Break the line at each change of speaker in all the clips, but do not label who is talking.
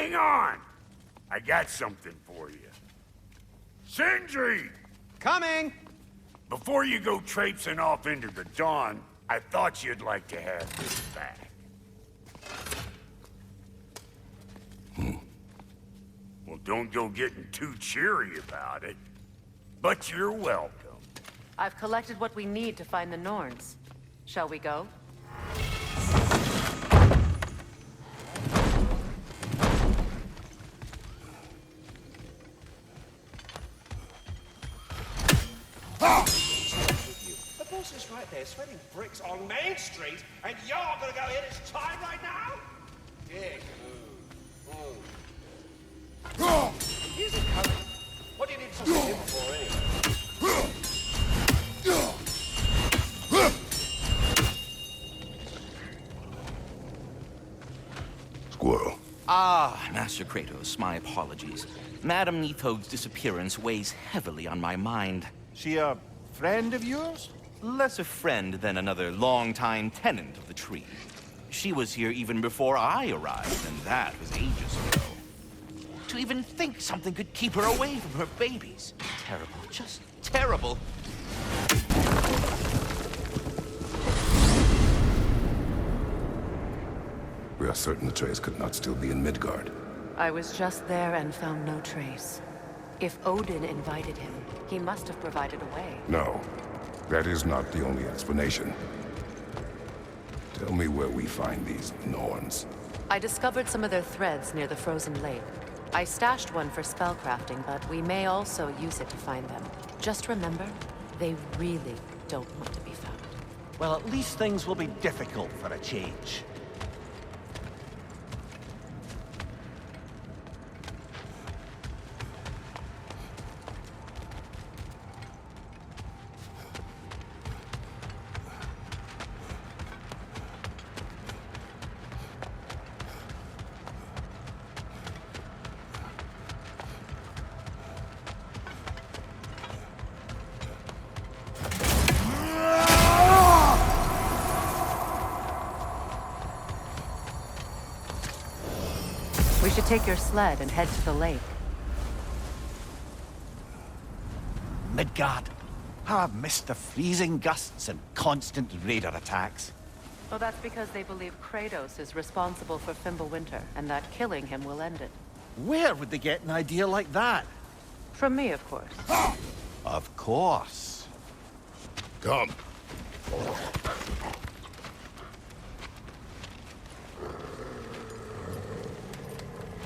Hang on! I got something for you. Sindri!
Coming!
Before you go traipsing off into the dawn, I thought you'd like to have this back. Well, don't go getting too cheery about it. But you're welcome.
I've collected what we need to find the Norns. Shall we go?
The boss is right there, sweating bricks on Main Street, and you're gonna go hit his time right now? Dick move. Here's it coming. What do you need such a him for, anyway?
Squirrel.
Ah, Master Kratos, my apologies. Madame Neathode's disappearance weighs heavily on my mind.
She a friend of yours?
Less a friend than another longtime tenant of the tree. She was here even before I arrived, and that was ages ago. To even think something could keep her away from her babies. Terrible, just terrible.
We are certain Atreus could not still be in Midgard.
I was just there and found no trace. If Odin invited him, he must have provided a way.
No, that is not the only explanation. Tell me where we find these Norns.
I discovered some of their threads near the frozen lake. I stashed one for spellcrafting, but we may also use it to find them. Just remember, they really don't want to be found.
Well, at least things will be difficult for a change.
We should take your sled and head to the lake.
Midgard. How I've missed the freezing gusts and constant raider attacks.
Well, that's because they believe Kratos is responsible for Fimbulwinter, and that killing him will end it.
Where would they get an idea like that?
From me, of course.
Of course.
Come.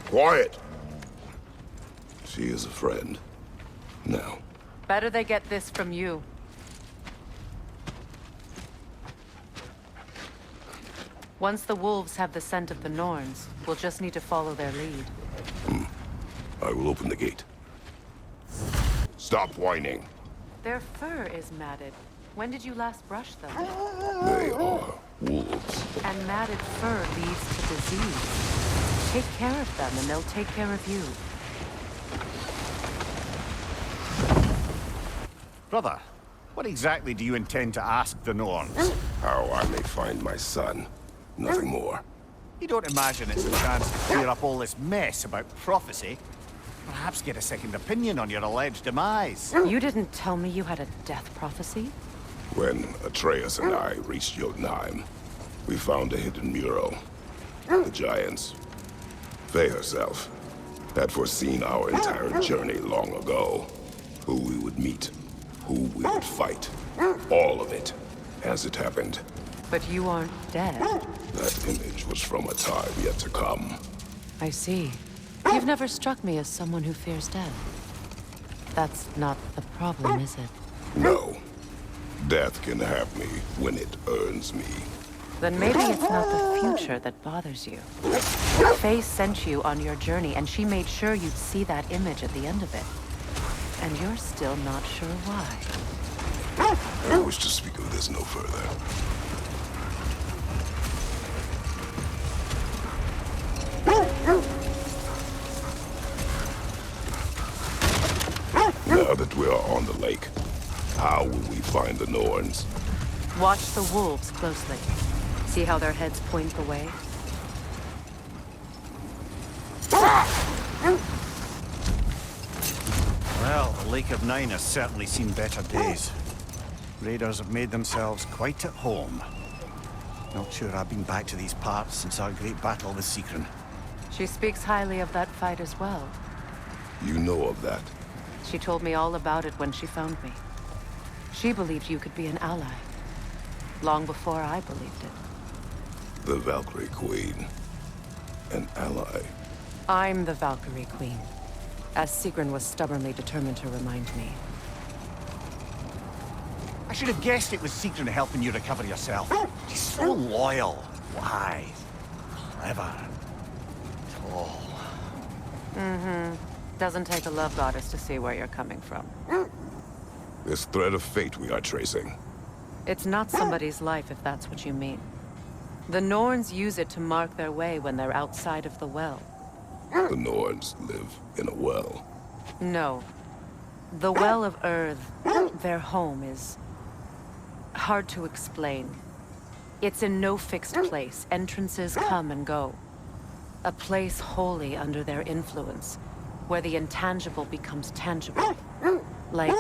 Quiet! She is a friend. Now.
Better they get this from you. Once the wolves have the scent of the Norns, we'll just need to follow their lead.
I will open the gate. Stop whining.
Their fur is matted. When did you last brush them?
They are wolves.
And matted fur leads to disease. Take care of them, and they'll take care of you.
Brother, what exactly do you intend to ask the Norns?
How I may find my son. Nothing more.
You don't imagine it's a chance to clear up all this mess about prophecy? Perhaps get a second opinion on your alleged demise.
You didn't tell me you had a death prophecy?
When Atreus and I reached Jotunheim, we found a hidden mural. The giants, Faye herself, had foreseen our entire journey long ago. Who we would meet, who we would fight. All of it, as it happened.
But you aren't dead.
That image was from a time yet to come.
I see. You've never struck me as someone who fears death. That's not the problem, is it?
No. Death can have me when it earns me.
Then maybe it's not the future that bothers you. Faye sent you on your journey, and she made sure you'd see that image at the end of it. And you're still not sure why.
I wish to speak of this no further. Now that we are on the lake, how will we find the Norns?
Watch the wolves closely. See how their heads point the way?
Lake of Nine has certainly seen better days. Raiders have made themselves quite at home. Not sure I've been back to these parts since our great battle with Seekron.
She speaks highly of that fight as well.
You know of that?
She told me all about it when she found me. She believed you could be an ally. Long before I believed it.
The Valkyrie Queen. An ally.
I'm the Valkyrie Queen, as Seekron was stubbornly determined to remind me.
I should have guessed it was Seekron helping you recover yourself. She's so loyal, wise, clever, tall.
Doesn't take a love goddess to see where you're coming from.
This thread of fate we are tracing.
It's not somebody's life, if that's what you mean. The Norns use it to mark their way when they're outside of the well.
The Norns live in a well.
No. The Well of Earth, their home, is hard to explain. It's in no fixed place. Entrances come and go. A place wholly under their influence, where the intangible becomes tangible. Like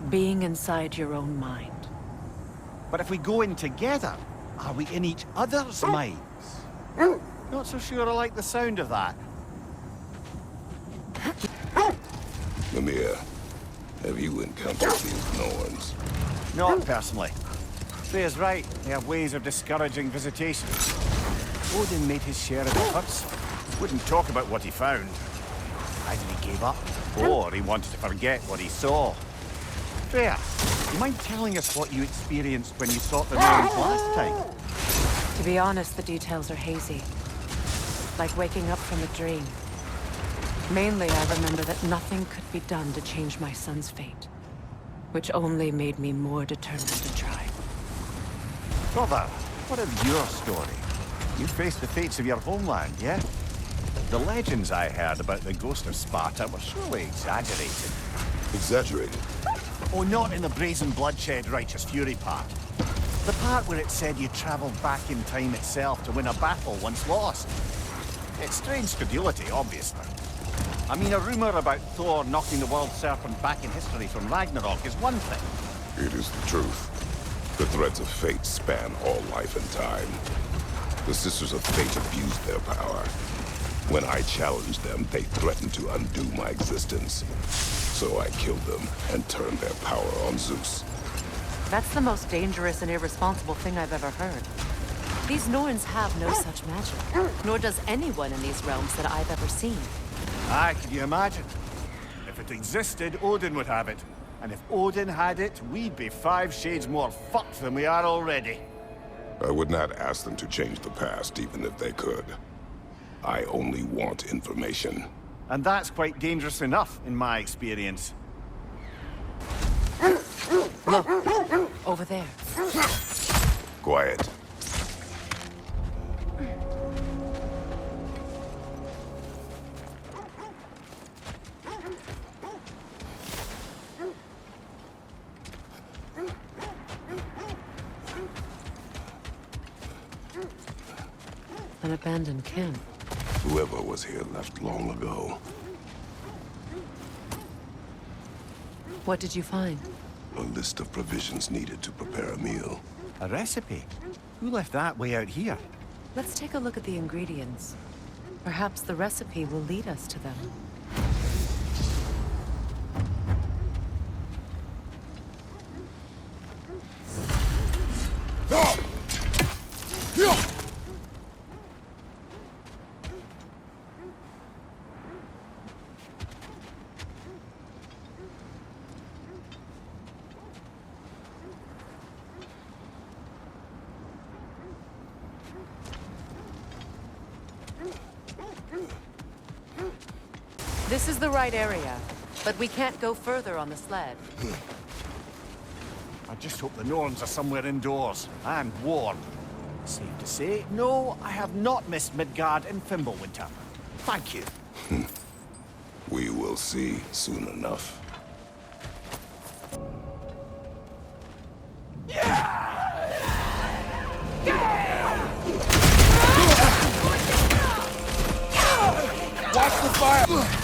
being inside your own mind.
But if we go in together, are we in each other's minds? Not so sure I like the sound of that.
Mimir, have you encountered these Norns?
Not personally. Freya's right, they have ways of discouraging visitation. Odin made his share of efforts. Wouldn't talk about what he found. Either he gave up, or he wanted to forget what he saw. Freya, you mind telling us what you experienced when you sought the Norns last time?
To be honest, the details are hazy. Like waking up from a dream. Mainly, I remember that nothing could be done to change my son's fate. Which only made me more determined to try.
Brother, what of your story? You faced the fates of your homeland, yeah? The legends I heard about the ghost of Sparta were surely exaggerated.
Exaggerated?
Oh, not in the brazen bloodshed righteous fury part. The part where it said you traveled back in time itself to win a battle once lost. It's strange credulity, obviously. I mean, a rumor about Thor knocking the world serpent back in history from Ragnarok is one thing.
It is the truth. The threads of fate span all life and time. The Sisters of Fate abused their power. When I challenged them, they threatened to undo my existence. So I killed them and turned their power on Zeus.
That's the most dangerous and irresponsible thing I've ever heard. These Norns have no such magic, nor does anyone in these realms that I've ever seen.
Aye, can you imagine? If it existed, Odin would have it. And if Odin had it, we'd be 5 shades more fucked than we are already.
I would not ask them to change the past, even if they could. I only want information.
And that's quite dangerous enough, in my experience.
Look, over there.
Quiet.
An abandoned camp.
Whoever was here left long ago.
What did you find?
A list of provisions needed to prepare a meal.
A recipe? Who left that way out here?
Let's take a look at the ingredients. Perhaps the recipe will lead us to them. This is the right area, but we can't go further on the sled.
I just hope the Norns are somewhere indoors, and warm. Safe to say, no, I have not missed Midgard and Fimbulwinter. Thank you.
We will see soon enough.
Watch the fire!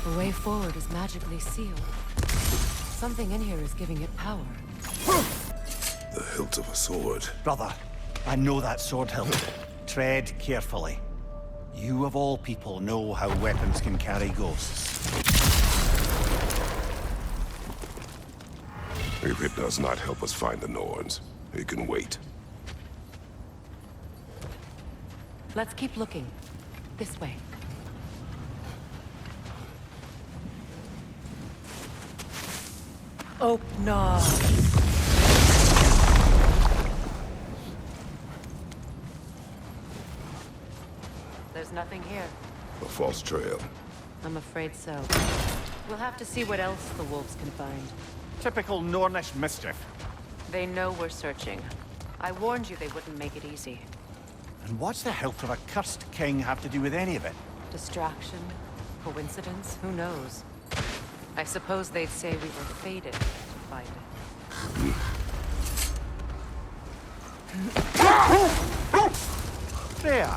The way forward is magically sealed. Something in here is giving it power.
The hilt of a sword.
Brother, I know that sword hilt. Tread carefully. You of all people know how weapons can carry ghosts.
If it does not help us find the Norns, it can wait.
Let's keep looking. This way. Oh, no. There's nothing here.
A false trail.
I'm afraid so. We'll have to see what else the wolves can find.
Typical Nornish mischief.
They know we're searching. I warned you they wouldn't make it easy.
And what's the hilt of a cursed king have to do with any of it?
Distraction? Coincidence? Who knows? I suppose they'd say we were fated to find it.
Freya,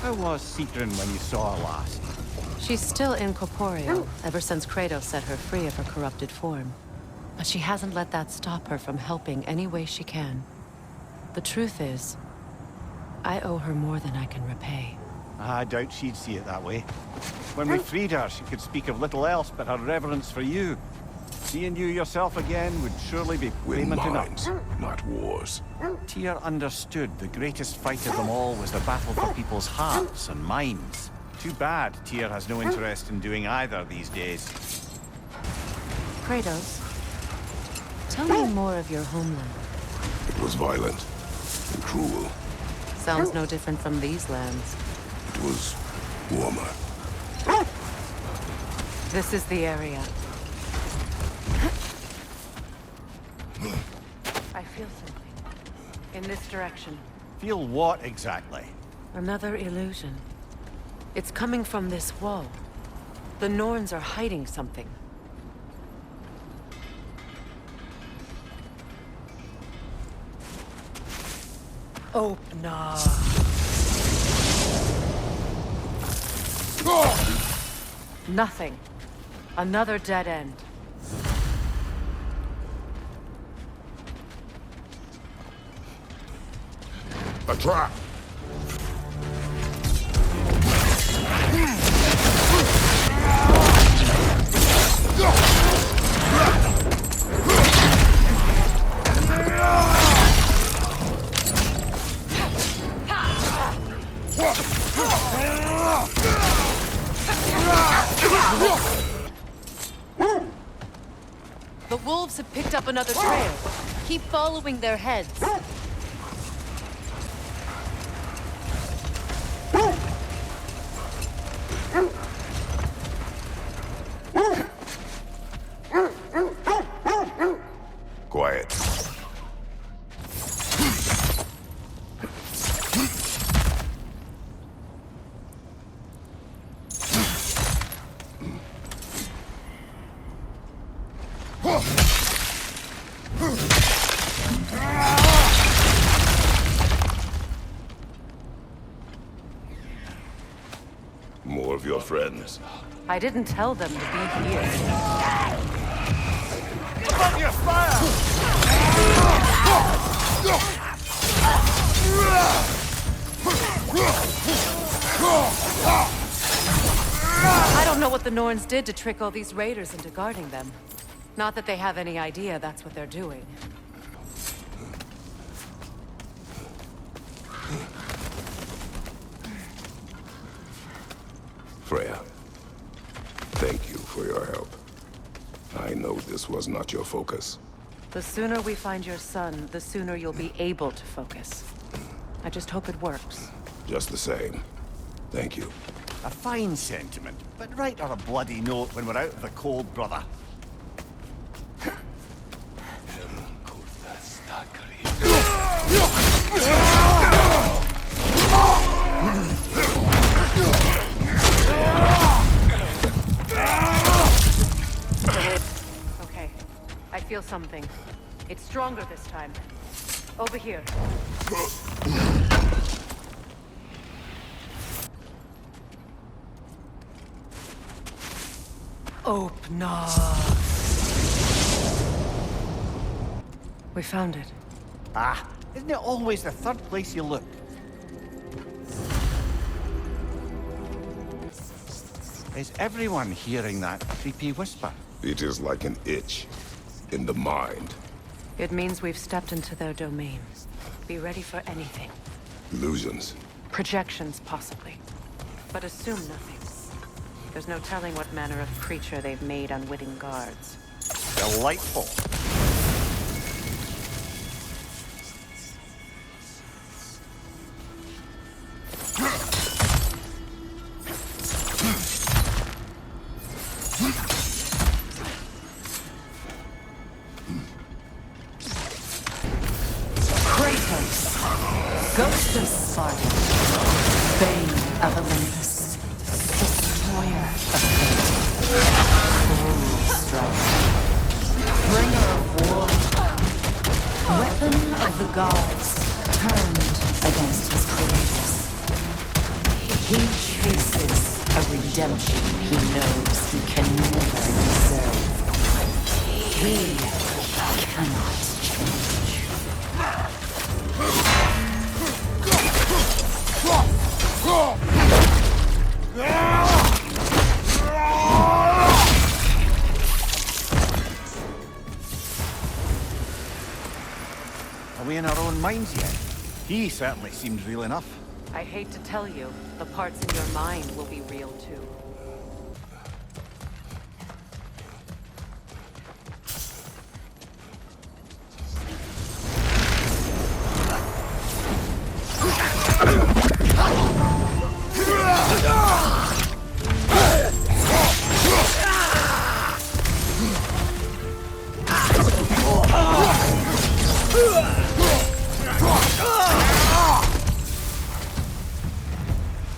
how was Sigrun when you saw her last?
She's still incorporeal, ever since Kratos set her free of her corrupted form. But she hasn't let that stop her from helping any way she can. The truth is, I owe her more than I can repay.
I doubt she'd see it that way. When we freed her, she could speak of little else but her reverence for you. Seeing you yourself again would surely be
Win
payment
minds,
enough.
not wars.
Tyr understood the greatest fight of them all was the battle for people's hearts and minds. Too bad Tyr has no interest in doing either these days.
Kratos, tell me more of your homeland.
It was violent and cruel.
Sounds no different from these lands.
It was warmer.
This is the area. I feel something. In this direction.
Feel what exactly?
Another illusion. It's coming from this wall. The Norns are hiding something. Oh, no. Nothing. Another dead end.
A trap!
The wolves have picked up another trail. Keep following their heads.
Quiet. More of your friends.
I didn't tell them to be here.
Above your fire!
I don't know what the Norns did to trick all these raiders into guarding them. Not that they have any idea that's what they're doing.
Freya, thank you for your help. I know this was not your focus.
The sooner we find your son, the sooner you'll be able to focus. I just hope it works.
Just the same. Thank you.
A fine sentiment, but write her a bloody note when we're out of the cold, brother.
Okay, I feel something. It's stronger this time. Over here. Open up. We found it.
Ah, isn't it always the third place you look? Is everyone hearing that creepy whisper?
It is like an itch in the mind.
It means we've stepped into their domain. Be ready for anything.
Illusions.
Projections, possibly. But assume nothing. There's no telling what manner of creature they've made unwitting guards.
Delightful.
Kratos, ghost of Sparta, bane of Olympus, destroyer of fate, cruel strife, bringer of war, weapon of the gods, turned against his creators. He chases a redemption he knows he can never deserve. He cannot change.
Are we in our own minds yet? He certainly seems real enough.
I hate to tell you, the parts in your mind will be real too.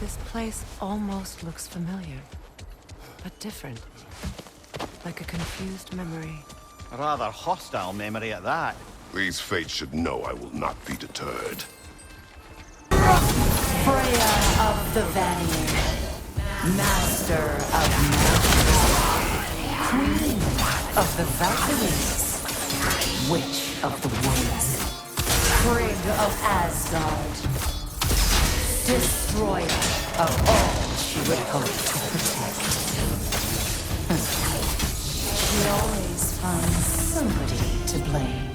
This place almost looks familiar, but different. Like a confused memory.
A rather hostile memory at that.
These fates should know I will not be deterred.
Freya of the Vanir, Master of Magic, Queen of the Valkyries, Witch of the Woods, Frigg of Asgard, Destroyer of all she would hope to protect. She always finds somebody to blame.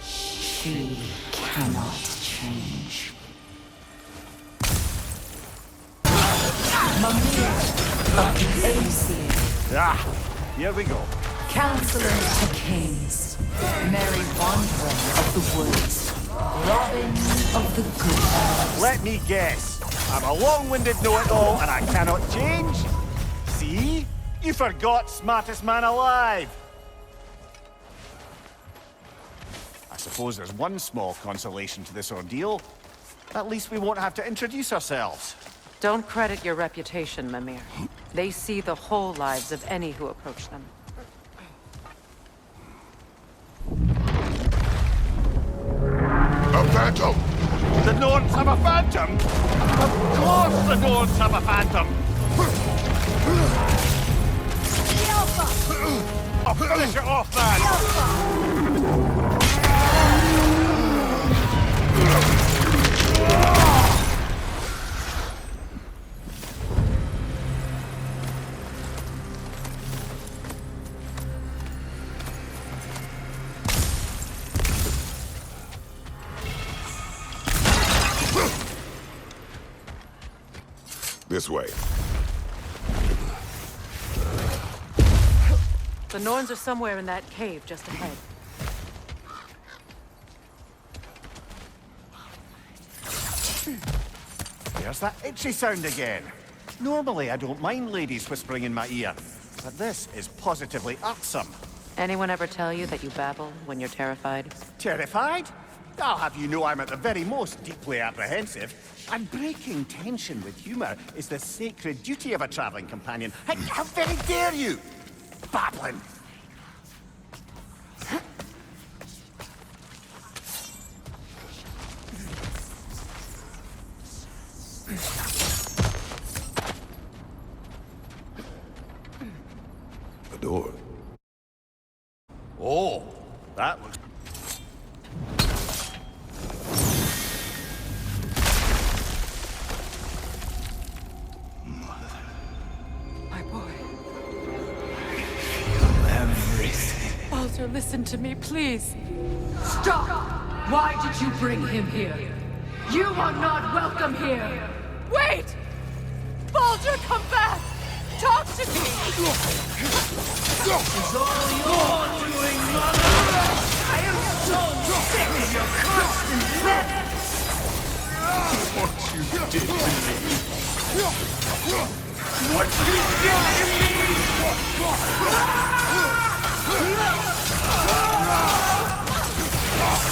She cannot change. Mimir of the Aesir,
Ah, here we go.
Counselor to Kings, Merry Wanderer of the Woods, Robin of the Good Elves.
Let me guess. I'm a long-winded know-it-all and I cannot change? See? You forgot smartest man alive. I suppose there's one small consolation to this ordeal. At least we won't have to introduce ourselves.
Don't credit your reputation, Mimir. They see the whole lives of any who approach them.
A phantom!
The Norns have a phantom? Of course the Norns have a phantom! I'll finish it off, man!
This way.
The Norns are somewhere in that cave just ahead.
There's that itchy sound again. Normally I don't mind ladies whispering in my ear, but this is positively irksome.
Anyone ever tell you that you babble when you're terrified?
Terrified? I'll have you know I'm at the very most deeply apprehensive. And breaking tension with humor is the sacred duty of a traveling companion. How very dare you! Babbling!
listen to me, please.
Stop! Why did you bring him here? You are not welcome here!
Wait! Baldur, come back! Talk to me!
It's all your doing, mother! I am so sick of your constant threat!
What you did to me.
What you did to me!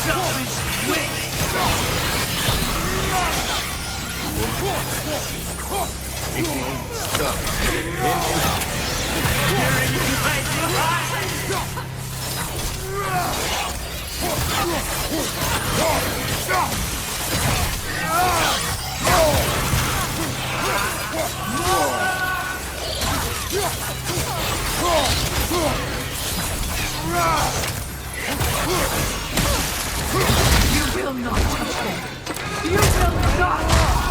Selfish witch! You will not touch him! You will not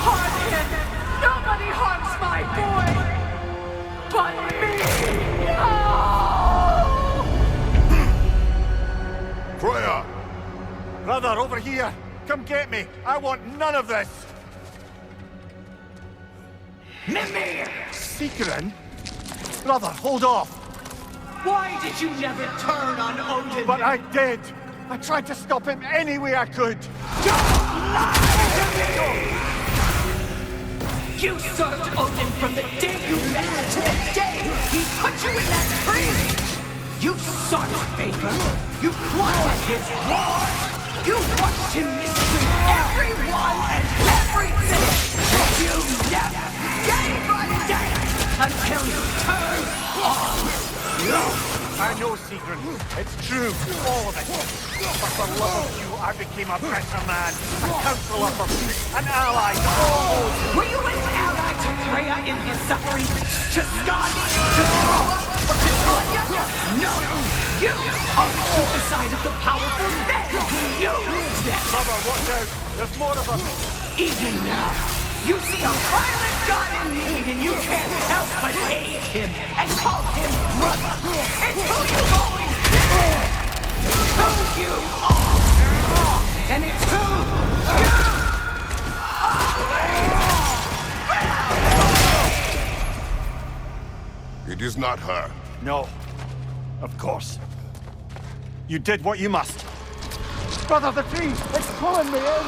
harm him! Nobody harms my boy! But me! No!
Freya! Brother, over here! Come get me! I want none of this!
Mimir!
Secret? Brother, hold off!
Why did you never turn on Odin?
But I did! I tried to stop him any way I could!
You served Odin from the day you met him to the day he put you in that tree! You sought his favor! You plotted his war! You watched him mistreat everyone and everything! You never gave a damn until you turned on!
I know, Secret. It's true, all of it. But for love of you, I became a better man, a counselor for peace, an ally to all those.
Were you an ally to Freya in his suffering? To Scott? To Thor? Or to Tanya? No! You always decided the powerful men who used them!
Brother, watch out. There's more of them.
Even now, you see a violent god in need and you can't help but aid him and call him brother! It's who you've always been! Who you are! And it's who you are!
It is not her.
No. Of course. You did what you must. Brother, the tree! It's pulling me in!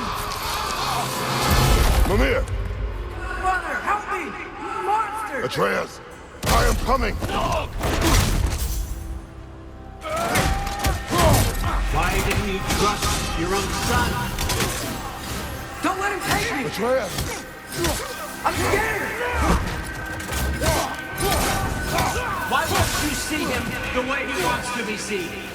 Mimir!
Brother, help me! Monster!
Atreus! I am coming!
Why didn't you trust your own son? Don't let him take me!
Atreus!
I'm scared! Why won't you see him the way he wants to be seen?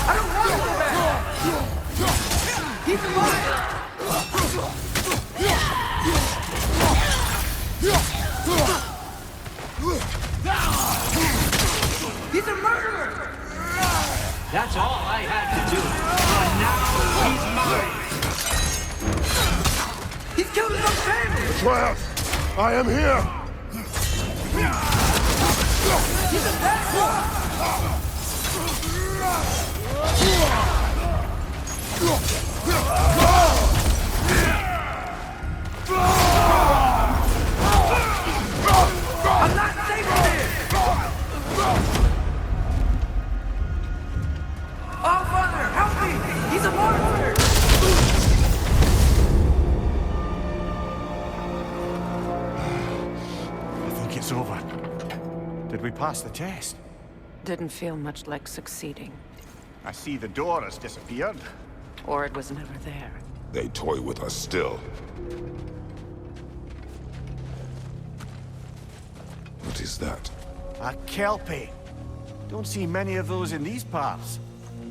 I don't want to go back! He's alive! He's a murderer! That's all I had to do. But now he's mine! He's killed his own family!
Atreus! I am here!
He's a bad boy! I'm not safe here! Oh, Father, help me! He's a monster!
I think it's over. Did we pass the test?
Didn't feel much like succeeding.
I see the door has disappeared.
Or it was never there.
They toy with us still. What is that?
A Kelpie. Don't see many of those in these parts.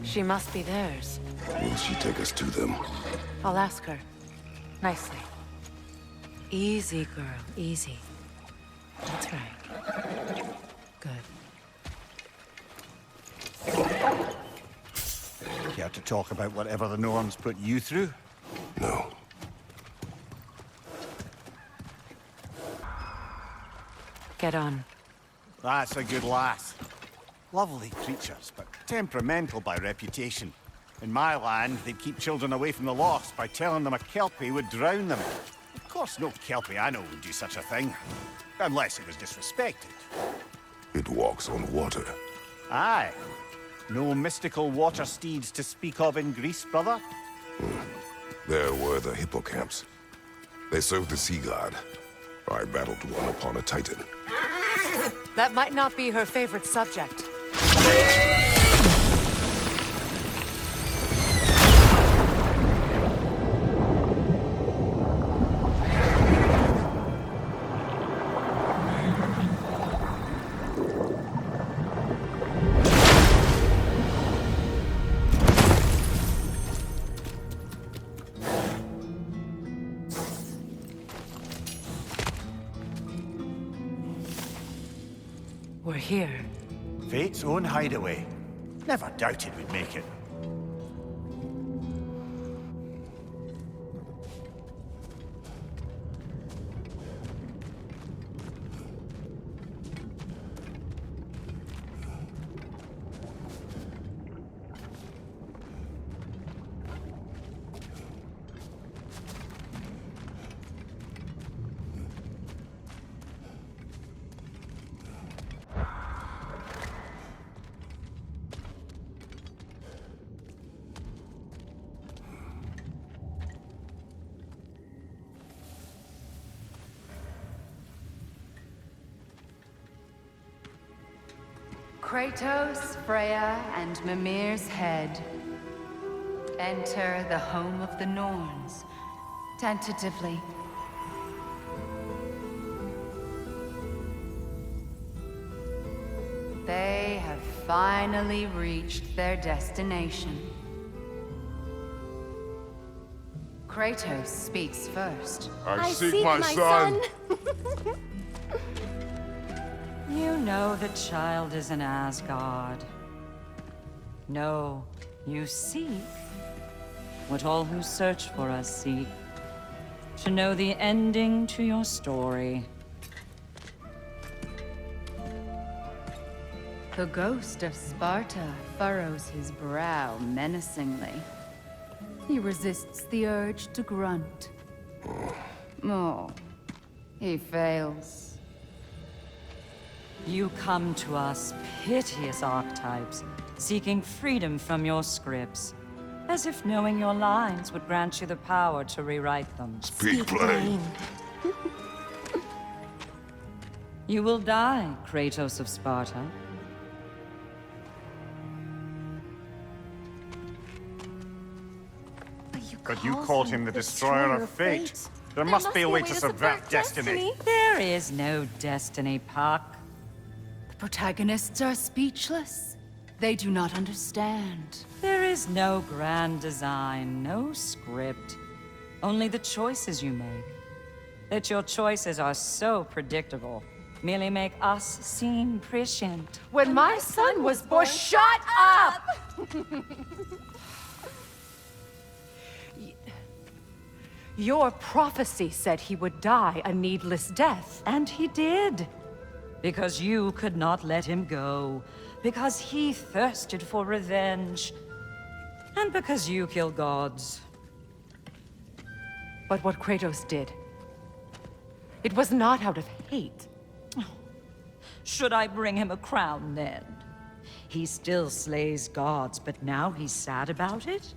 She must be theirs.
Will she take us to them?
I'll ask her. Nicely. Easy, girl. Easy. That's right. Good.
Care to talk about whatever the norms put you through?
No.
Get on.
That's a good lass. Lovely creatures, but temperamental by reputation. In my land, they'd keep children away from the lost by telling them a Kelpie would drown them. Of course, no Kelpie I know would do such a thing. Unless it was disrespected.
It walks on water.
Aye. No mystical water steeds to speak of in Greece, brother?
There were the hippocamps. They served the sea god. I battled one upon a titan.
That might not be her favorite subject. We're here.
Fate's own hideaway. Never doubted we'd make it.
Kratos, Freya, and Mimir's head. Enter the home of the Norns, tentatively. They have finally reached their destination. Kratos speaks first.
I seek my son.
You know the child is in Asgard. No, you seek what all who search for us seek. To know the ending to your story.
The ghost of Sparta furrows his brow menacingly. He resists the urge to grunt. Oh, he fails.
You come to us, piteous archetypes, seeking freedom from your scripts. As if knowing your lines would grant you the power to rewrite them.
Speak plain.
You will die, Kratos of Sparta.
But you called him the destroyer of fate. There must be a way to subvert destiny.
There is no destiny, Puck.
The protagonists are speechless. They do not understand.
There is no grand design, no script. Only the choices you make. That your choices are so predictable, merely make us seem prescient.
When my son was born, shut up! Your prophecy said he would die a needless death.
And he did. Because you could not let him go. Because he thirsted for revenge. And because you kill gods.
But what Kratos did, it was not out of hate.
Should I bring him a crown then? He still slays gods, but now he's sad about it?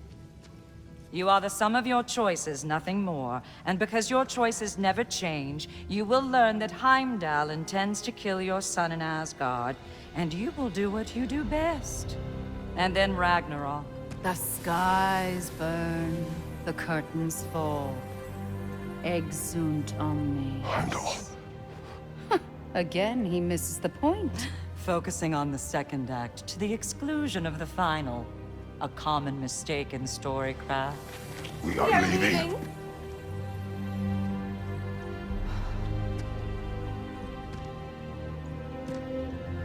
You are the sum of your choices, nothing more. And because your choices never change, you will learn that Heimdall intends to kill your son in Asgard, and you will do what you do best. And then Ragnarok.
The skies burn, the curtains fall. Exunt omnes.
Heimdall.
Again, he misses the point.
Focusing on the second act to the exclusion of the final. A common mistake in storycraft.
We are leaving.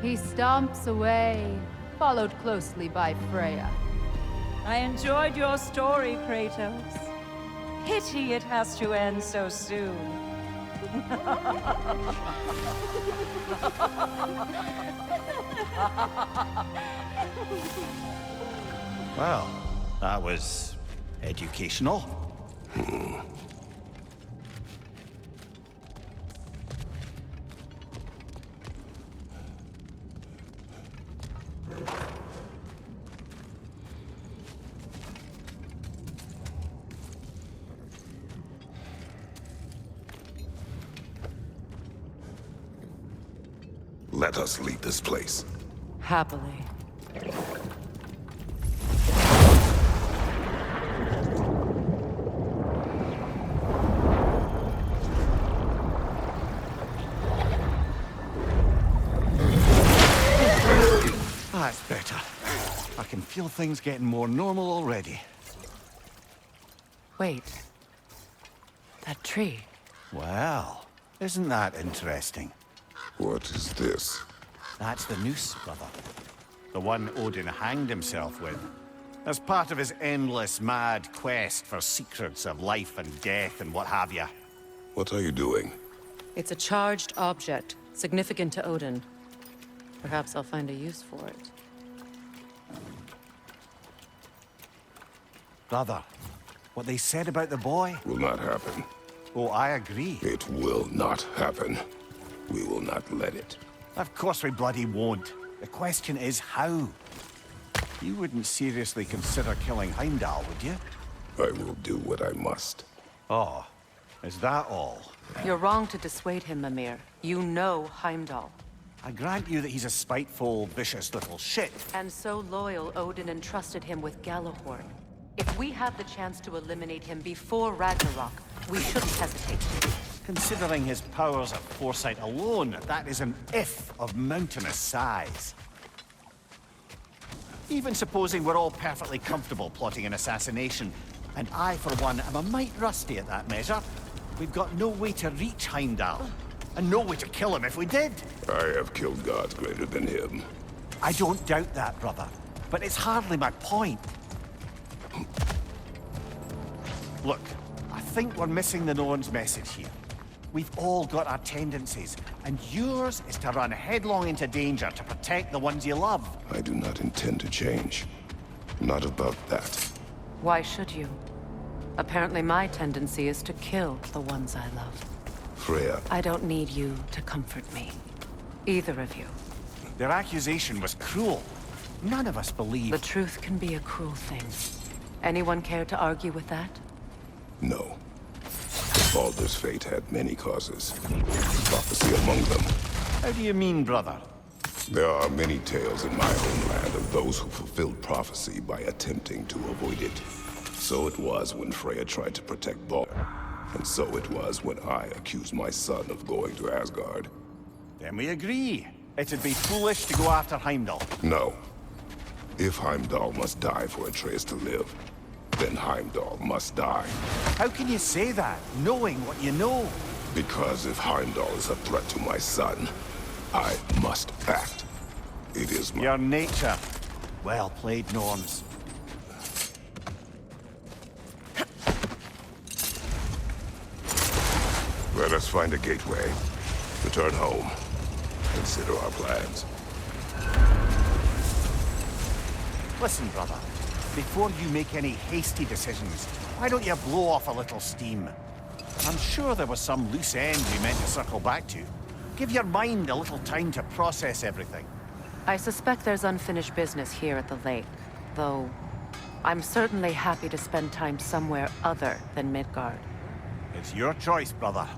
He stomps away, followed closely by Freya.
I enjoyed your story, Kratos. Pity it has to end so soon.
Well, that was educational.
Let us leave this place.
Happily.
That's better. I can feel things getting more normal already.
Wait. That tree.
Well, isn't that interesting?
What is this?
That's the noose, brother. The one Odin hanged himself with. As part of his endless, mad quest for secrets of life and death and what have you.
What are you doing?
It's a charged object, significant to Odin. Perhaps I'll find a use for it.
Brother, what they said about the boy?
Will not happen.
Oh, I agree.
It will not happen. We will not let it.
Of course we bloody won't. The question is how? You wouldn't seriously consider killing Heimdall, would you?
I will do what I must.
Oh, is that all?
You're wrong to dissuade him, Mimir. You know Heimdall.
I grant you that he's a spiteful, vicious little shit.
And so loyal, Odin entrusted him with Gjallarhorn. If we have the chance to eliminate him before Ragnarok, we shouldn't hesitate.
Considering his powers of foresight alone, that is an if of mountainous size. Even supposing we're all perfectly comfortable plotting an assassination, and I, for one, am a mite rusty at that measure, we've got no way to reach Heimdall, and no way to kill him if we did.
I have killed gods greater than him.
I don't doubt that, brother, but it's hardly my point. Look, I think we're missing the Norn's message here. We've all got our tendencies, and yours is to run headlong into danger to protect the ones you love.
I do not intend to change. Not about that.
Why should you? Apparently my tendency is to kill the ones I love.
Freya,
I don't need you to comfort me. Either of you.
Their accusation was cruel. None of us believe.
The truth can be a cruel thing. Anyone care to argue with that?
no. Baldur's fate had many causes. Prophecy among them.
How do you mean, brother?
There are many tales in my homeland of those who fulfilled prophecy by attempting to avoid it. So it was when Freya tried to protect Baldur. And so it was when I accused my son of going to Asgard.
Then we agree. It'd be foolish to go after Heimdall.
No. If Heimdall must die for Atreus to live, then Heimdall must die.
How can you say that, knowing what you know?
Because if Heimdall is a threat to my son, I must act. It is my...
Your nature. Well played, Norns.
Let us find a gateway. Return home. Consider our plans.
Listen, brother. Before you make any hasty decisions, why don't you blow off a little steam? I'm sure there was some loose end we meant to circle back to. Give your mind a little time to process everything.
I suspect there's unfinished business here at the lake, though I'm certainly happy to spend time somewhere other than Midgard.
It's your choice, brother.